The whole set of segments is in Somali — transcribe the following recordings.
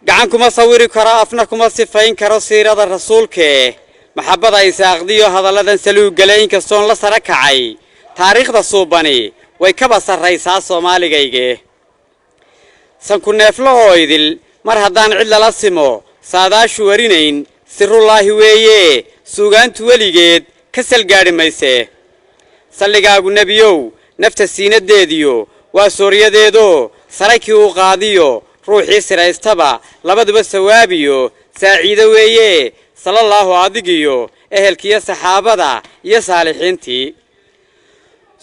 gacan kuma sawiri karo afna kuma sifayn karo siirada rasuulke maxabada isaaqdiyo hadalladan saluug galay inkastoon la sara kacay taariikhda suubani way ka basaraysaa Soomaaligayge sanku neeflo oo idil mar haddaan cid lala simo saadaashu warinayn sirullaahi weeye suugaantu weligeed ka salgaari mayse salligaagu nebiyow nafta siinadeediyo waa sooriyadeedo saraykii uu qaadiyo ruuxii siraystaba labaduba sawaabiyo saaciido weeye sallallahu adigiyo ehelkiya saxaabada iyo saalixiintii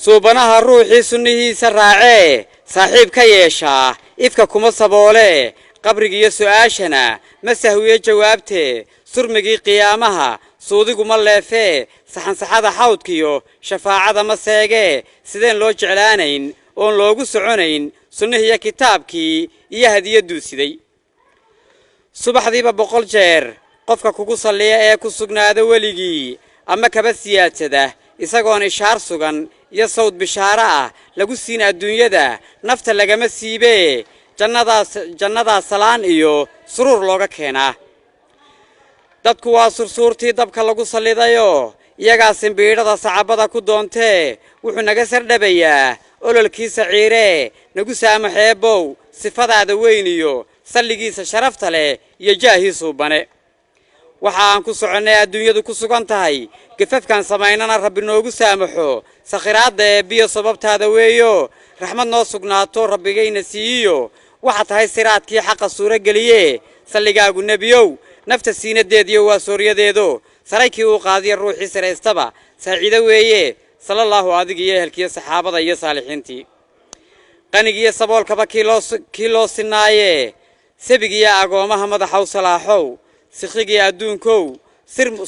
suubanaha ruuxii sunnihiisa raacee saaxiib ka yeeshaa ifka kuma saboole qabrigiyo su'aashana ma sahwiyo jawaabtee surmigii qiyaamaha suudigu ma leefee saxansaxada xawdkiyo shafaacada ma seegee sideen loo jeclaanayn oon loogu soconayn sunnihiyo kitaabkii iyo hadiyaduu siday subaxdiiba 100 jeer qofka kugu salliya ee ku sugnaada weligii ama kaba siyaadsada isagoon ishaar sugan iyo sawd bishaara ah lagu siin adduunyada nafta lagama siibee jannadaas salaan iyo suruur looga keenaa dadku waa sursuurtii dabka lagu sallidayo iyagaa simbiidhada sacabada ku doontee wuxuu naga sardhabayaa ololkiisa ciire nagu saamaxeebow sifadaada weyn iyo salligiisa sharafta leh iyo jaahiisuu bane waxa aan ku soconnay adduunyadu ku sugan tahay gafafkan samaynana rabbi noogu saamaxo sakhiraadda eebbiyo sababtaada weeyo raxmad noo sugnaato rabbigayna siiyo waxa tahay siraadkii xaqa suuro geliye salligaagu nebiyow nafta siinadeediyo waa sooriyadeedo saraykii uu qaadiya ruuxii siraystaba saaciido weeye sallallahu adigiyo ehelkiya saxaabada iyo saalixiintii qanigiyo saboolkaba kii loo sinaaye sabigiyo agoomaha madaxa u salaaxow sikhigiyo adduunkow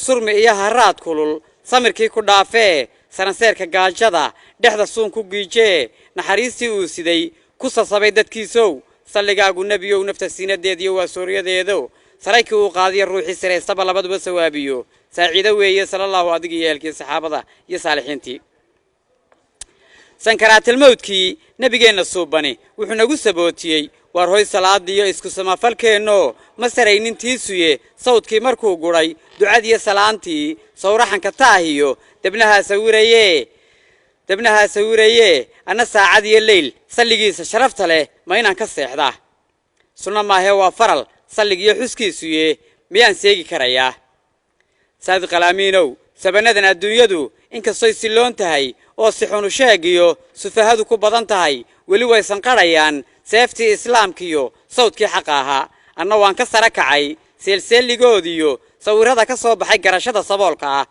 surmi iyo haraad kulul samirkii ku dhaafee sananseerka gaajada dhexda suun ku giijee naxariistii uu siday ku sasabay dadkiisow salligaagu nebiyow nafta siinadeediyo waa sooriyadeedo saraykii uu qaadiya ruuxii siraystaba labaduba sawaabiyo saaciido weeye sallallahu adigiyo ehelkiya saxaabada iyo saalixiintii sankaraatil mawdkii nabigeenna suubani wuxuu nagu sabootiyey war hoy salaadiyo isku samafalkeenno ma saraynintiisuye sawdkii markuu guray ducadiyo salaantii sawraxanka taahiyo debnaha sawiraye ana saacad iyo leyl salligiisa sharafta leh ma inaan ka seexdaa sunna maahe waa faral salligiyo xuskiisuye miyaan seegi karayaa saadiq alaamiinow sabanadan adduunyadu inkastoy siloon tahay oo si xunu sheegiyo sufahadu ku badan tahay weli way sanqarayaan seeftii islaamkiyo sawdkii xaqa ahaa anna waan ka sara kacay seelseeligoodiyo sawirada ka soo baxay garashada saboolka ah